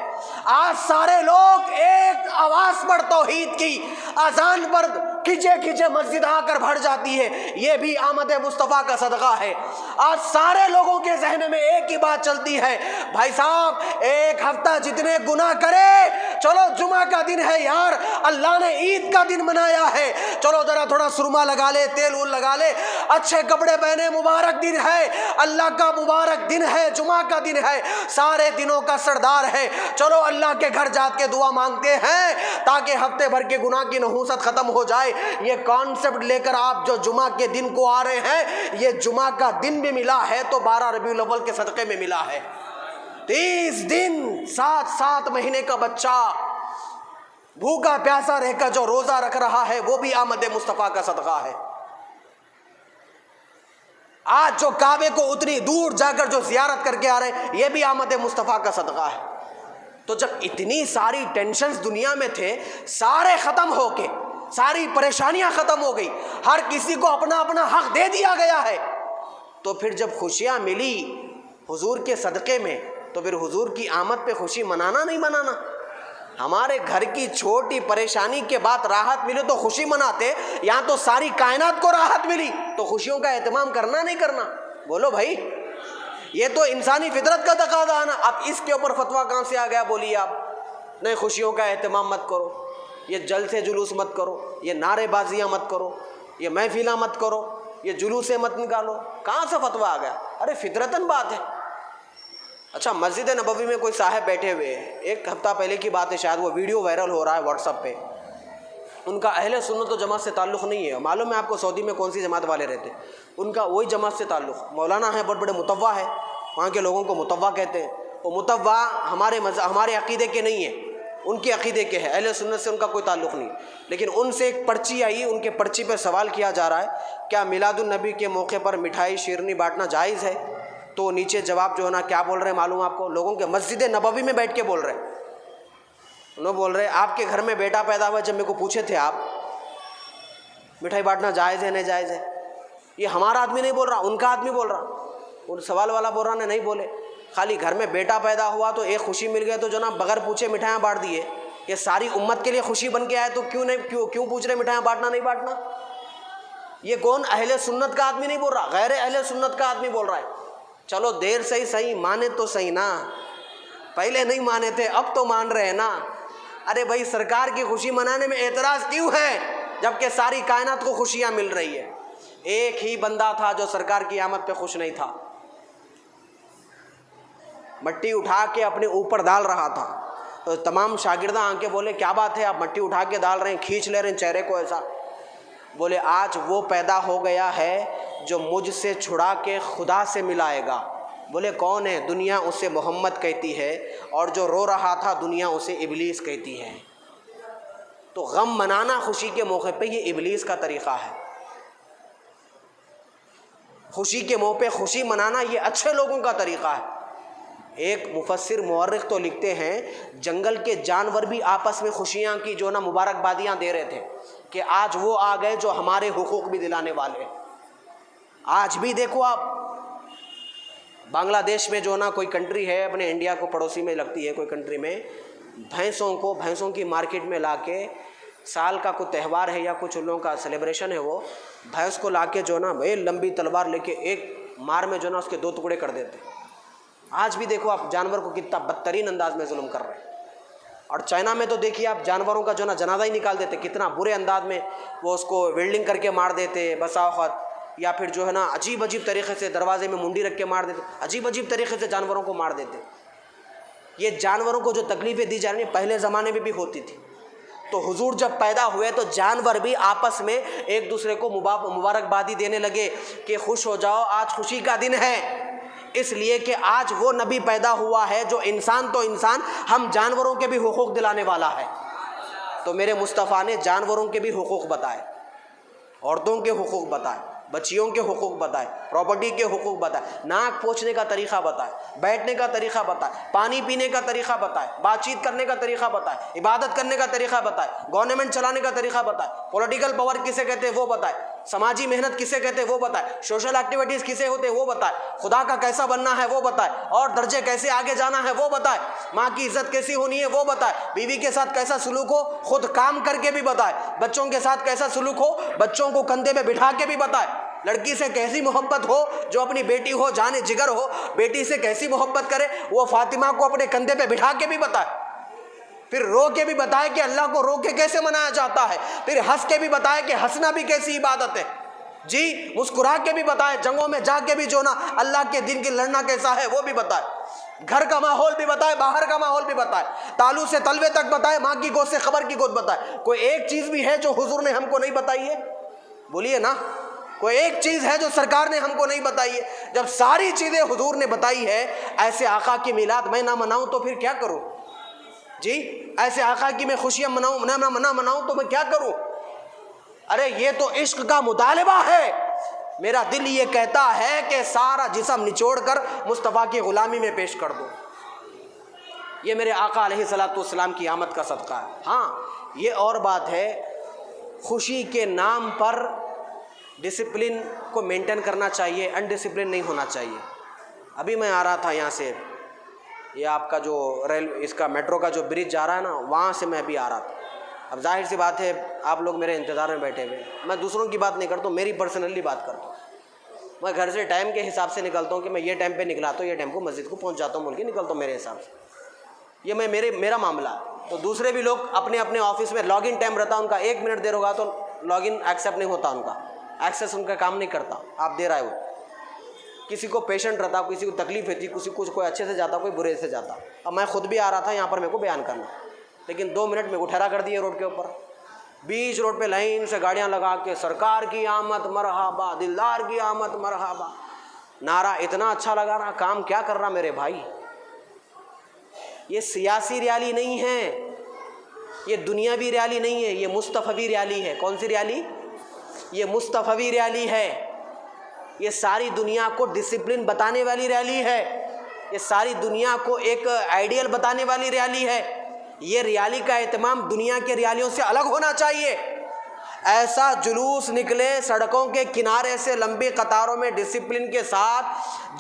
[SPEAKER 1] آج سارے لوگ ایک آواز پر توحید کی اذان پر کھچے کھچے مسجد آ کر بھر جاتی ہے، یہ بھی آمد مصطفیٰ کا صدقہ ہے۔ آج سارے لوگوں کے ذہن میں ایک ہی بات چلتی ہے، بھائی صاحب ایک ہفتہ جتنے گناہ کرے، چلو جمعہ کا دن ہے یار، اللہ نے عید کا دن منایا ہے، چلو ذرا تھوڑا سرما لگا لے، تیل اول لگا لے، اچھے کپڑے پہنے، مبارک دن ہے، اللہ کا مبارک دن ہے، جمعہ کا دن ہے، سارے دنوں کا سردار ہے، چلو اللہ کے گھر جا کے دعا مانگتے ہیں تاکہ ہفتے بھر کے گناہ کی نحوست ختم ہو جائے۔ یہ کانسیپٹ لے کر آپ جو جمعہ کے دن کو آ رہے ہیں، یہ جمعہ کا دن بھی ملا ہے تو 12 ربیع الاول کے صدقے میں ملا ہے۔ 30 دن 7 مہینے کا بچہ بھوکا پیاسا رہ کر جو روزہ رکھ رہا ہے، وہ بھی آمد مصطفیٰ کا صدقہ ہے۔ آج جو کعبے کو اتنی دور جا کر جو زیارت کر کے آ رہے ہیں، یہ بھی آمد مصطفیٰ کا صدقہ ہے۔ تو جب اتنی ساری ٹینشنز دنیا میں تھے، سارے ختم ہو کے، ساری پریشانیاں ختم ہو گئی، ہر کسی کو اپنا اپنا حق دے دیا گیا ہے، تو پھر جب خوشیاں ملی حضور کے صدقے میں، تو پھر حضور کی آمد پہ خوشی منانا نہیں منانا؟ ہمارے گھر کی چھوٹی پریشانی کے بعد راحت ملی تو خوشی مناتے، یہاں تو ساری کائنات کو راحت ملی تو خوشیوں کا اہتمام کرنا نہیں کرنا؟ بولو بھائی، یہ تو انسانی فطرت کا تقاضا ہے نا۔ اب اس کے اوپر فتویٰ کہاں سے آ گیا؟ بولیے آپ۔ نہیں، خوشیوں کا اہتمام مت کرو، یہ جلسے جلوس مت کرو، یہ نعرے بازیاں مت کرو، یہ محفلیں مت کرو، یہ جلوسیں مت نکالو، کہاں سے فتویٰ آ گیا؟ ارے فطرتاً بات ہے۔ اچھا، مسجد نبوی میں کوئی صاحب بیٹھے ہوئے ہیں، 1 ہفتہ پہلے کی بات ہے، شاید وہ ویڈیو وائرل ہو رہا ہے واٹس ایپ پہ، ان کا اہل سنت و جماعت سے تعلق نہیں ہے۔ معلوم ہے آپ کو سعودی میں کون سی جماعت والے رہتے ہیں، ان کا وہی جماعت سے تعلق، مولانا ہے، بہت بڑے متوا ہے، وہاں کے لوگوں کو متوا کہتے ہیں۔ وہ متوا ہمارے عقیدے کے نہیں ہیں، ان کے عقیدے کے ہیں، اہل سنت سے ان کا کوئی تعلق نہیں۔ لیکن ان سے ایک پرچی آئی، ان کے پرچی پہ سوال کیا جا رہا ہے کیا میلاد النبی کے موقع پر مٹھائی شیرنی بانٹنا جائز ہے؟ تو نیچے جواب جو ہے نا کیا بول رہے ہیں معلوم آپ کو؟ لوگوں کے مسجد نبوی میں بیٹھ کے بول رہے ہیں، انہوں بول رہے ہیں آپ کے گھر میں بیٹا پیدا ہوا، جب میرے کو پوچھے تھے آپ مٹھائی بانٹنا جائز ہے نہیں جائز ہے، یہ ہمارا آدمی نہیں بول رہا، ان کا آدمی بول رہا، ان سوال والا بول رہا نے نہیں بولے، خالی گھر میں بیٹا پیدا ہوا تو ایک خوشی مل گئی تو جناب بغیر پوچھے مٹھائیاں بانٹ دیے، یہ ساری امت کے لیے خوشی بن کے آئے تو کیوں پوچھ رہے مٹھائیاں بانٹنا نہیں بانٹنا؟ یہ کون اہل سنت کا آدمی نہیں بول رہا، غیر اہل سنت کا آدمی بول رہا ہے۔ چلو دیر سے ہی صحیح، مانے تو صحیح نا، پہلے نہیں مانے تھے اب تو مان رہے ہیں نا۔ ارے بھائی سرکار کی خوشی منانے میں اعتراض کیوں ہے جبکہ ساری کائنات کو خوشیاں مل رہی ہے؟ ایک ہی بندہ تھا جو سرکار کی آمد پہ خوش نہیں تھا، مٹی اٹھا کے اپنے اوپر ڈال رہا تھا، تو تمام شاگردہ آنکھیں بولے کیا بات ہے آپ مٹی اٹھا کے ڈال رہے ہیں، کھینچ لے رہے ہیں چہرے کو ایسا؟ بولے آج وہ پیدا ہو گیا ہے جو مجھ سے چھڑا کے خدا سے ملائے گا۔ بولے کون ہے؟ دنیا اسے محمد کہتی ہے، اور جو رو رہا تھا دنیا اسے ابلیس کہتی ہے۔ تو غم منانا خوشی کے موقع پہ یہ ابلیس کا طریقہ ہے، خوشی کے موقع پہ خوشی منانا یہ اچھے لوگوں کا طریقہ ہے۔ ایک مفسر مورخ تو لکھتے ہیں جنگل کے جانور بھی آپس میں خوشیاں کی جو نا مبارکبادیاں دے رہے تھے کہ آج وہ آ گئے جو ہمارے حقوق بھی دلانے والے ہیں۔ آج بھی دیکھو آپ بنگلہ دیش میں جو نا کوئی کنٹری ہے اپنے انڈیا کو پڑوسی میں لگتی ہے کوئی کنٹری میں، بھینسوں کی مارکیٹ میں لا کے سال کا کوئی تہوار ہے یا کچھ ان لوگوں کا سیلیبریشن ہے، وہ بھینس کو لا کے جو نا بھائی لمبی تلوار لے کے ایک مار میں جو نا اس کے 2 ٹکڑے کر دیتے۔ آج بھی دیکھو آپ جانور کو کتنا بدترین انداز میں ظلم کر رہے ہیں۔ اور چائنا میں تو دیکھیے آپ جانوروں کا جو نا جنازہ ہی نکال دیتے، کتنا برے انداز میں وہ اس کو ویلڈنگ کر کے مار دیتے بسا اوقات، یا پھر جو ہے نا عجیب طریقے سے دروازے میں منڈی رکھ کے مار دیتے، عجیب طریقے سے جانوروں کو مار دیتے۔ یہ جانوروں کو جو تکلیفیں دی جا رہی ہیں پہلے زمانے میں بھی ہوتی تھی۔ تو حضور جب پیدا ہوئے تو جانور بھی آپس میں ایک دوسرے کو مبارکبادی دینے لگے کہ خوش ہو جاؤ آج خوشی کا دن ہے، اس لیے کہ آج وہ نبی پیدا ہوا ہے جو انسان تو انسان ہم جانوروں کے بھی حقوق دلانے والا ہے۔ تو میرے مصطفیٰ نے جانوروں کے بھی حقوق بتائے، عورتوں کے حقوق بتائے، بچیوں کے حقوق بتائے، پراپرٹی کے حقوق بتائے، ناک پوچھنے کا طریقہ بتائے، بیٹھنے کا طریقہ بتائے، پانی پینے کا طریقہ بتائے، بات چیت کرنے کا طریقہ بتائے، عبادت کرنے کا طریقہ بتائے، گورنمنٹ چلانے کا طریقہ بتائے، پولیٹیکل پاور کسے کہتے ہیں وہ بتائے، سماجی محنت کسے کہتے ہیں وہ بتائے، سوشل ایکٹیویٹیز کسے ہوتے ہیں وہ بتائے، خدا کا کیسا بننا ہے وہ بتائے، اور درجے کیسے آگے جانا ہے وہ بتائے، ماں کی عزت کیسی ہونی ہے وہ بتائے، بیوی کے ساتھ کیسا سلوک ہو خود کام کر کے بھی بتائے، بچوں کے ساتھ کیسا سلوک ہو بچوں کو کندھے پہ بٹھا کے بھی بتائے، لڑکی سے کیسی محبت ہو جو اپنی بیٹی ہو جان جگر ہو بیٹی سے کیسی محبت کرے وہ فاطمہ کو اپنے کندھے پہ بٹھا کے بھی بتائے، پھر رو کے بھی بتائے کہ اللہ کو رو کے کیسے منایا جاتا ہے، پھر ہنس کے بھی بتائے کہ ہنسنا بھی کیسی عبادت ہے، جی مسکرا کے بھی بتائے، جنگوں میں جا کے بھی جو نا اللہ کے دین کی لڑنا کیسا ہے وہ بھی بتائے، گھر کا ماحول بھی بتائے، باہر کا ماحول بھی بتائے، تالو سے تلوے تک بتائے، ماں کی گود سے خبر کی گود بتائے۔ کوئی ایک چیز بھی ہے جو حضور نے ہم کو نہیں بتائی ہے؟ بولیے نا، کوئی ایک چیز ہے جو سرکار نے ہم کو نہیں بتائی ہے؟ جب ساری چیزیں حضور نے بتائی ہے، ایسے آقا کی میلاد میں نہ مناؤں تو پھر کیا کروں؟ جی ایسے آقا کی میں خوشیاں نہ مناؤں تو میں کیا کروں؟ ارے یہ تو عشق کا مطالبہ ہے، میرا دل یہ کہتا ہے کہ سارا جسم نچوڑ کر مصطفیٰ کی غلامی میں پیش کر دو۔ یہ میرے آقا علیہ الصلوۃ والسلام کی آمد کا صدقہ ہے۔ ہاں یہ اور بات ہے، خوشی کے نام پر ڈسپلن کو مینٹین کرنا چاہیے، انڈسپلن نہیں ہونا چاہیے۔ ابھی میں آ رہا تھا یہاں سے، یہ آپ کا جو اس کا میٹرو کا جو برج جا رہا ہے نا وہاں سے میں بھی آ رہا تھا۔ اب ظاہر سی بات ہے آپ لوگ میرے انتظار میں بیٹھے ہوئے، میں دوسروں کی بات نہیں کرتا ہوں، میری پرسنلی بات کرتا ہوں۔ میں گھر سے ٹائم کے حساب سے نکلتا ہوں کہ میں یہ ٹائم پہ نکلا تو یہ ٹائم کو مسجد کو پہنچ جاتا ہوں، بول کے نکلتا ہوں میرے حساب سے، یہ میرا معاملہ ہے۔ تو دوسرے بھی لوگ اپنے اپنے آفس میں لاگ ان ٹائم رہتا ہے ان کا، 1 منٹ دیر ہوگا تو لاگ ان ایکسیپٹ نہیں ہوتا، ان کا ایکسیس ان کا کام نہیں کرتا، آپ دے رہے ہو۔ کسی کو پیشنٹ رہتا، کسی کو تکلیف ہوتی، کسی کو کوئی اچھے سے جاتا کوئی برے سے جاتا۔ اب میں خود بھی آ رہا تھا یہاں پر میرے کو بیان کرنا، لیکن 2 منٹ میرے کو ٹھہرا کر دیے روڈ کے اوپر، بیچ روڈ پہ لائن سے گاڑیاں لگا کے سرکار کی آمد مرحبا، دلدار کی آمد مرحبا، نعرہ اتنا اچھا لگا رہا۔ کام کیا کر رہا میرے بھائی؟ یہ سیاسی ریالی نہیں ہے، یہ دنیاوی ریالی نہیں ہے، یہ مصطفوی ریالی ہے۔ کون سی ریالی؟ یہ مصطفوی ریالی ہے، یہ ساری دنیا کو ڈسپلن بتانے والی ریالی ہے، یہ ساری دنیا کو ایک آئیڈیل بتانے والی ریالی ہے۔ یہ ریالی کا اہتمام دنیا کے ریالیوں سے الگ ہونا چاہیے۔ ایسا جلوس نکلے سڑکوں کے کنارے سے لمبی قطاروں میں ڈسپلن کے ساتھ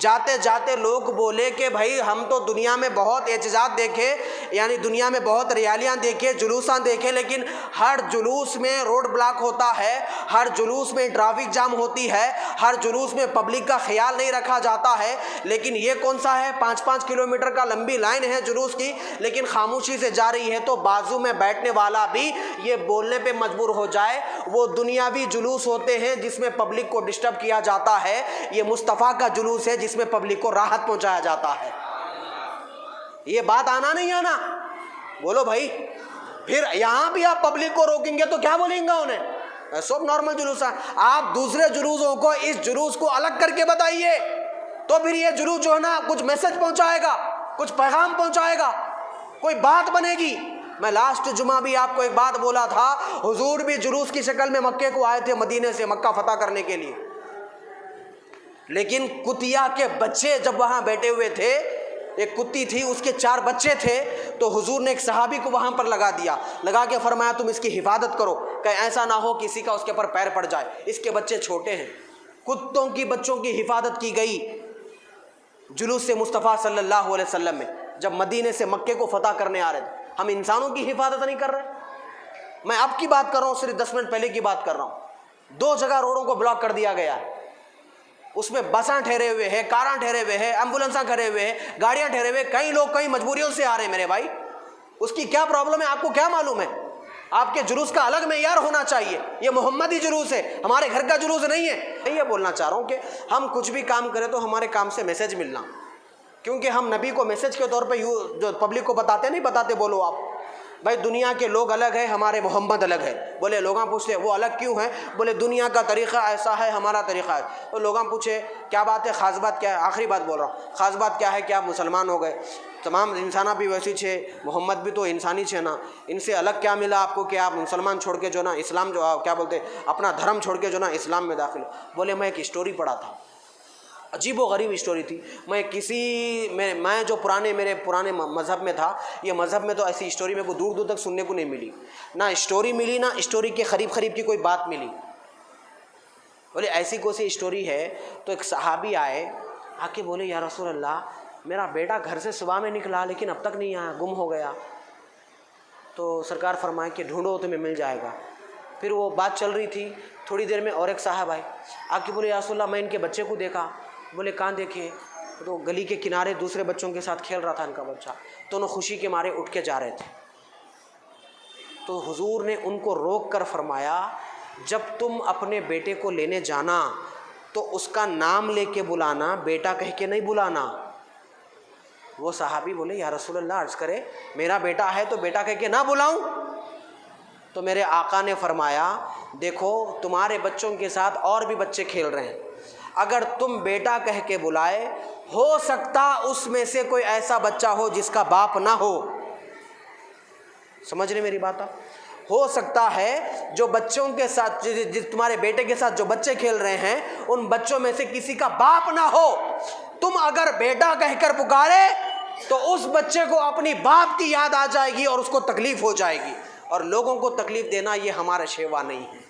[SPEAKER 1] جاتے جاتے لوگ بولے کہ بھائی ہم تو دنیا میں بہت اعجازات دیکھے، یعنی دنیا میں بہت ریالیاں دیکھے، جلوساں دیکھے، لیکن ہر جلوس میں روڈ بلاک ہوتا ہے، ہر جلوس میں ٹریفک جام ہوتی ہے، ہر جلوس میں پبلک کا خیال نہیں رکھا جاتا ہے۔ لیکن یہ کون سا ہے، 5-5 کلومیٹر کا لمبی لائن ہے جلوس کی، لیکن خاموشی سے جا رہی ہے، تو بازو میں بیٹھنے والا بھی یہ بولنے پہ مجبور ہو جائے۔ وہ دنیاوی جلوس ہوتے ہیں جس میں پبلک کو ڈسٹرب کیا جاتا ہے، یہ مصطفیٰ کا جلوس ہے جس میں پبلک کو راحت پہنچایا جاتا ہے۔ یہ بات آنا نہیں آنا؟ بولو بھائی۔ پھر یہاں بھی آپ پبلک کو روکیں گے تو کیا بولیں گا انہیں؟ سب نارمل جلوس ہے۔ آپ دوسرے جلوسوں کو اس جلوس کو الگ کر کے بتائیے، تو پھر یہ جلوس جو ہے نا کچھ میسج پہنچائے گا، کچھ پیغام پہنچائے گا، کوئی بات بنے گی۔ میں لاسٹ جمعہ بھی آپ کو ایک بات بولا تھا، حضور بھی جلوس کی شکل میں مکے کو آئے تھے، مدینے سے مکہ فتح کرنے کے لیے، لیکن کتیا کے بچے جب وہاں بیٹھے ہوئے تھے، ایک کتی تھی، اس کے 4 بچے تھے، تو حضور نے ایک صحابی کو وہاں پر لگا دیا، لگا کے فرمایا تم اس کی حفاظت کرو کہ ایسا نہ ہو کسی کا اس کے پر پیر پڑ جائے، اس کے بچے چھوٹے ہیں۔ کتوں کی بچوں کی حفاظت کی گئی جلوس سے مصطفیٰ صلی اللہ علیہ وسلم میں، جب مدینے سے مکے کو فتح کرنے آ رہے تھے۔ ہم انسانوں کی حفاظت نہیں کر رہے۔ میں اب کی بات کر رہا ہوں، صرف 10 منٹ پہلے کی بات کر رہا ہوں۔ 2 جگہ روڈوں کو بلاک کر دیا گیا ہے، اس میں بساں ٹھہرے ہوئے ہیں، کاراں ٹھہرے ہوئے ہیں، ایمبولینساں کھڑے ہوئے ہیں، گاڑیاں ٹھہرے ہوئے، کئی لوگ کئی مجبوریوں سے آ رہے ہیں میرے بھائی۔ اس کی کیا پرابلم ہے، آپ کو کیا معلوم ہے؟ آپ کے جلوس کا الگ معیار ہونا چاہیے، یہ محمدی جلوس ہے، ہمارے گھر کا جلوس نہیں ہے۔ میں یہ بولنا چاہ رہا ہوں کہ ہم کچھ بھی کام کریں تو ہمارے کام سے میسج ملنا، کیونکہ ہم نبی کو میسج کے طور پہ جو پبلک کو بتاتے نہیں بتاتے، بولو آپ بھائی دنیا کے لوگ الگ ہیں، ہمارے محمد الگ ہے۔ بولے لوگاں پوچھتے ہیں وہ الگ کیوں ہیں؟ بولے دنیا کا طریقہ ایسا ہے، ہمارا طریقہ ہے۔ تو لوگاں پوچھے کیا بات ہے، خاص بات کیا ہے؟ آخری بات بول رہا ہوں، خاص بات کیا ہے کہ آپ مسلمان ہو گئے، تمام انسانہ بھی ویسی چھے، محمد بھی تو انسانی چھے نا، ان سے الگ کیا ملا آپ کو کہ آپ مسلمان چھوڑ کے جو نا اسلام جو کیا بولتے اپنا دھرم چھوڑ کے جو نا اسلام میں داخل؟ بولے میں ایک اسٹوری پڑھا تھا، عجیب و غریب اسٹوری تھی، میں جو میرے پرانے مذہب میں تھا، یہ مذہب میں تو ایسی اسٹوری میرے کو دور دور تک سننے کو نہیں ملی، نہ اسٹوری ملی، نہ اسٹوری کے قریب کی کوئی بات ملی۔ بولے ایسی کوئی سی اسٹوری ہے؟ تو ایک صحابی آئے، آ کے بولے یا رسول اللہ میرا بیٹا گھر سے صبح میں نکلا لیکن اب تک نہیں آیا، گم ہو گیا۔ تو سرکار فرمائے کہ ڈھونڈو تمہیں مل جائے گا۔ پھر وہ بات چل رہی تھی، تھوڑی دیر میں اور ایک صاحب آئے، آ کے بولے یا رسول اللہ میں ان کے بچے کو دیکھا۔ بولے کہاں دیکھے؟ تو گلی کے کنارے دوسرے بچوں کے ساتھ کھیل رہا تھا ان کا بچہ، دونوں خوشی کے مارے اٹھ کے جا رہے تھے۔ تو حضور نے ان کو روک کر فرمایا جب تم اپنے بیٹے کو لینے جانا تو اس کا نام لے کے بلانا، بیٹا کہہ کے نہیں بلانا۔ وہ صحابی بولے یا رسول اللہ عرض کرے میرا بیٹا ہے تو بیٹا کہہ کے نہ بلاؤں؟ تو میرے آقا نے فرمایا دیکھو تمہارے بچوں کے ساتھ اور بھی بچے کھیل رہے ہیں، اگر تم بیٹا کہہ کے بلائے ہو سکتا اس میں سے کوئی ایسا بچہ ہو جس کا باپ نہ ہو۔ سمجھ رہے میری بات آپ؟ ہو سکتا ہے جو بچوں کے ساتھ جس تمہارے بیٹے کے ساتھ جو بچے کھیل رہے ہیں ان بچوں میں سے کسی کا باپ نہ ہو، تم اگر بیٹا کہہ کر پکارے تو اس بچے کو اپنی باپ کی یاد آ جائے گی اور اس کو تکلیف ہو جائے گی، اور لوگوں کو تکلیف دینا یہ ہمارا شیوا نہیں ہے۔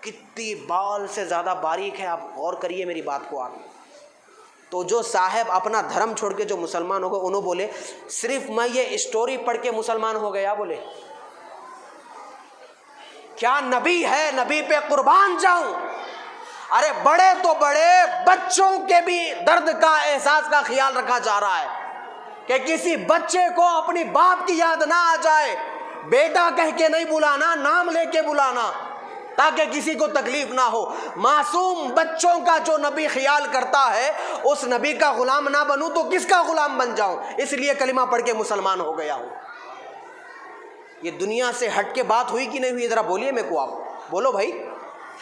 [SPEAKER 1] کتنی بال سے زیادہ باریک ہے، آپ غور کریے میری بات کو آپ۔ تو جو صاحب اپنا دھرم چھوڑ کے جو مسلمان ہو گئے انہوں بولے صرف میں یہ اسٹوری پڑھ کے مسلمان ہو گیا، بولے کیا نبی ہے، نبی پہ قربان جاؤں۔ ارے بڑے تو بڑے بچوں کے بھی درد کا احساس کا خیال رکھا جا رہا ہے کہ کسی بچے کو اپنی باپ کی یاد نہ آ جائے، بیٹا کہہ کے نہیں بلانا، نام لے کے بلانا تاکہ کسی کو تکلیف نہ ہو۔ معصوم بچوں کا جو نبی خیال کرتا ہے اس نبی کا غلام نہ بنوں تو کس کا غلام بن جاؤں؟ اس لیے کلمہ پڑھ کے مسلمان ہو گیا ہوں۔ یہ دنیا سے ہٹ کے بات ہوئی کہ نہیں ہوئی؟ ذرا بولیے میرے کو، آپ بولو بھائی،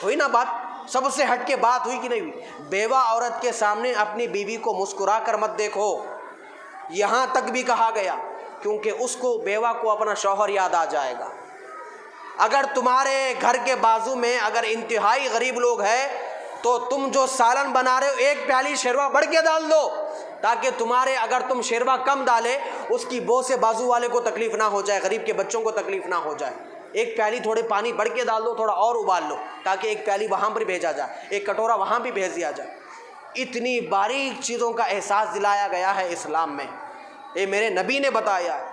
[SPEAKER 1] ہوئی نا بات؟ سب سے ہٹ کے بات ہوئی کہ نہیں ہوئی؟ بیوہ عورت کے سامنے اپنی بیوی کو مسکرا کر مت دیکھو، یہاں تک بھی کہا گیا، کیونکہ اس کو بیوہ کو اپنا شوہر یاد آ جائے گا۔ اگر تمہارے گھر کے بازو میں اگر انتہائی غریب لوگ ہیں تو تم جو سالن بنا رہے ہو ایک پیالی شیروا بڑھ کے ڈال دو، تاکہ تمہارے اگر تم شیروا کم ڈالے اس کی بو سے بازو والے کو تکلیف نہ ہو جائے، غریب کے بچوں کو تکلیف نہ ہو جائے۔ ایک پیالی تھوڑے پانی بڑھ کے ڈال دو، تھوڑا اور ابال لو تاکہ ایک پیالی وہاں پر بھیجا جائے، ایک کٹورا وہاں بھی بھیج دیا جائے۔ اتنی باریک چیزوں کا احساس دلایا گیا ہے اسلام میں، یہ میرے نبی نے بتایا ہے۔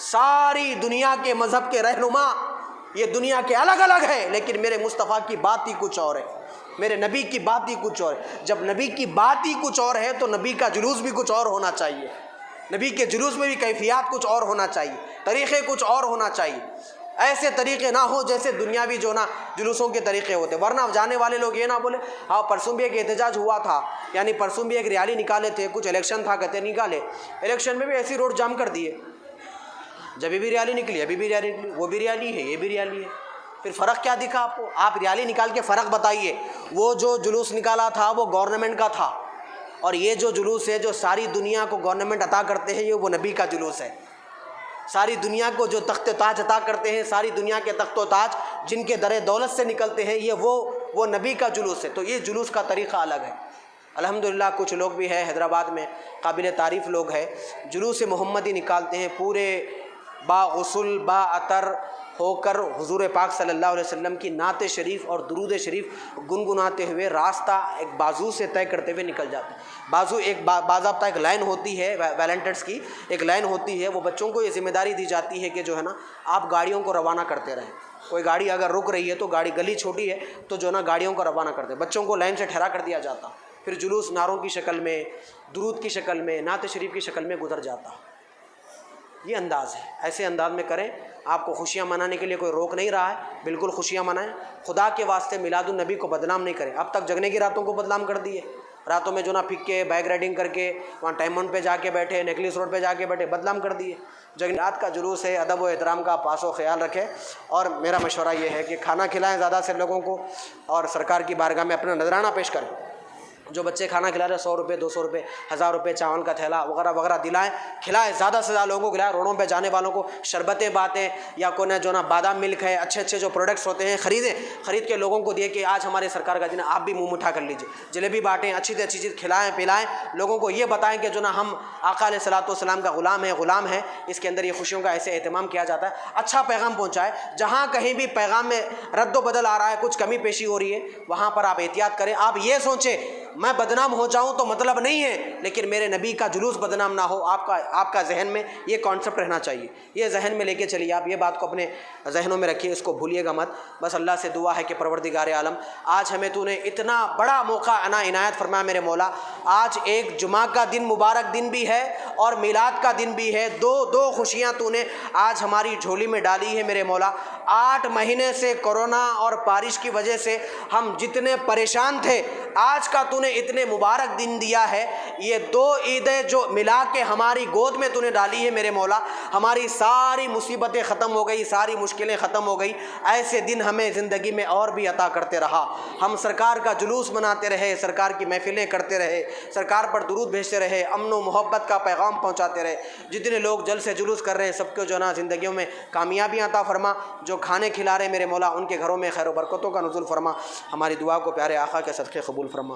[SPEAKER 1] ساری دنیا کے مذہب کے رہنما یہ دنیا کے الگ الگ ہے، لیکن میرے مصطفیٰ کی بات ہی کچھ اور ہے، میرے نبی کی بات ہی کچھ اور ہے۔ جب نبی کی بات ہی کچھ اور ہے تو نبی کا جلوس بھی کچھ اور ہونا چاہیے، نبی کے جلوس میں بھی کیفیات کچھ اور ہونا چاہیے، طریقے کچھ اور ہونا چاہیے۔ ایسے طریقے نہ ہو جیسے دنیاوی جو نا جلوسوں کے طریقے ہوتے، ورنہ جانے والے لوگ یہ نہ بولے ہاں پرسوں بھی ایک احتجاج ہوا تھا، یعنی پرسوں بھی ایک ریالی نکالے تھے، کچھ الیکشن تھا کہتے نکالے، الیکشن میں بھی ایسی روڈ جام کر دیے، جب بھی ریالی نکلی ابھی بھی ریالی نکلی، وہ بھی ریالی ہے یہ بھی ریالی ہے، پھر فرق کیا دکھا آپ کو؟ آپ ریالی نکال کے فرق بتائیے۔ وہ جو جلوس نکالا تھا وہ گورنمنٹ کا تھا، اور یہ جو جلوس ہے جو ساری دنیا کو گورنمنٹ عطا کرتے ہیں یہ وہ نبی کا جلوس ہے۔ ساری دنیا کو جو تخت و تاج عطا کرتے ہیں، ساری دنیا کے تخت و تاج جن کے در دولت سے نکلتے ہیں، یہ وہ نبی کا جلوس ہے۔ تو یہ جلوس کا طریقہ الگ ہے۔ الحمدللہ کچھ لوگ بھی ہیں حیدرآباد میں قابل تعریف لوگ ہیں، جلوس محمدی نکالتے ہیں، پورے با غسل با عطر ہو کر حضور پاک صلی اللہ علیہ وسلم کی نعت شریف اور درود شریف گنگناتے ہوئے راستہ ایک بازو سے طے کرتے ہوئے نکل جاتے ہیں۔ بازو ایک باضابطہ ایک لائن ہوتی ہے، والنٹیئرس کی ایک لائن ہوتی ہے، وہ بچوں کو یہ ذمہ داری دی جاتی ہے کہ جو ہے نا آپ گاڑیوں کو روانہ کرتے رہیں، کوئی گاڑی اگر رک رہی ہے تو گلی چھوٹی ہے تو جو ہے نا گاڑیوں کو روانہ کرتے، بچوں کو لائن سے ٹھہرا کر دیا جاتا، پھر جلوس نعروں کی شکل میں، درود کی شکل میں، نعت شریف کی شکل میں گزر جاتا۔ یہ انداز ہے، ایسے انداز میں کریں۔ آپ کو خوشیاں منانے کے لیے کوئی روک نہیں رہا ہے، بالکل خوشیاں منائیں، خدا کے واسطے میلاد النبی کو بدنام نہیں کریں۔ اب تک جگنے کی راتوں کو بدنام کر دیے، راتوں میں جو نا پھک کے بائک رائڈنگ کر کے وہاں ڈائمنڈ پہ جا کے بیٹھے، نیکلس روڈ پہ جا کے بیٹھے، بدنام کر دیے۔ جگنے رات کا جلوس ہے، ادب و احترام کا پاس و خیال رکھیں، اور میرا مشورہ یہ ہے کہ کھانا کھلائیں زیادہ سے لوگوں کو، اور سرکار کی بارگاہ میں اپنا نذرانہ پیش کریں۔ جو بچے کھانا کھلا رہے 100 روپے 200 روپے 1000 روپے چاول کا تھیلا وغیرہ وغیرہ دلائیں، کھلائیں، زیادہ سے زیادہ لوگوں کو کھلائیں۔ روڈوں پہ جانے والوں کو شربتیں باتیں یا کوئی نہ جو نا بادام ملک ہے، اچھے اچھے جو پروڈکٹس ہوتے ہیں خرید کے لوگوں کو دیے کہ آج ہمارے سرکار کا دن ہے، آپ بھی منہ میٹھا کر لیجیے، جلیبی بانٹیں، اچھی سے اچھی چیز کھلائیں پلائیں، لوگوں کو یہ بتائیں کہ جو نا ہم آقا علیہ الصلوۃ والسلام کا غلام ہے، اس کے اندر یہ خوشیوں کا ایسے اہتمام کیا جاتا ہے۔ اچھا پیغام پہنچائے، جہاں کہیں بھی پیغام میں رد و بدل آ رہا ہے، کچھ کمی پیشی ہو رہی ہے، وہاں پر آپ احتیاط کریں۔ آپ یہ سوچیں میں بدنام ہو جاؤں تو مطلب نہیں ہے، لیکن میرے نبی کا جلوس بدنام نہ ہو، آپ کا ذہن میں یہ کانسیپٹ رہنا چاہیے، یہ ذہن میں لے کے چلیے، آپ یہ بات کو اپنے ذہنوں میں رکھیے، اس کو بھولیے گا مت۔ بس اللہ سے دعا ہے کہ پروردگار عالم آج ہمیں تو نے اتنا بڑا موقع عنایت فرمایا میرے مولا، آج ایک جمعہ کا دن مبارک دن بھی ہے اور میلاد کا دن بھی ہے، دو خوشیاں تو نے آج ہماری جھولی میں ڈالی ہے میرے مولا۔ 8 مہینے سے کورونا اور بارش کی وجہ سے ہم جتنے پریشان تھے، آج کا تو نے اتنے مبارک دن دیا ہے، یہ 2 عیدیں جو ملا کے ہماری گود میں تو نے ڈالی ہے میرے مولا، ہماری ساری مصیبتیں ختم ہو گئی، ساری مشکلیں ختم ہو گئی۔ ایسے دن ہمیں زندگی میں اور بھی عطا کرتے رہا، ہم سرکار کا جلوس مناتے رہے، سرکار کی محفلیں کرتے رہے، سرکار پر درود بھیجتے رہے، امن و محبت کا پیغام پہنچاتے رہے۔ جتنے لوگ جل سے جلوس کر رہے ہیں سب کو جو نا زندگیوں میں کامیابیاں عطا فرما، جو کھانے کھلا رہے میرے مولا ان کے گھروں میں خیر و برکتوں کا نزول فرما، ہماری دعا کو پیارے آقا کے صدقے قبول فرما۔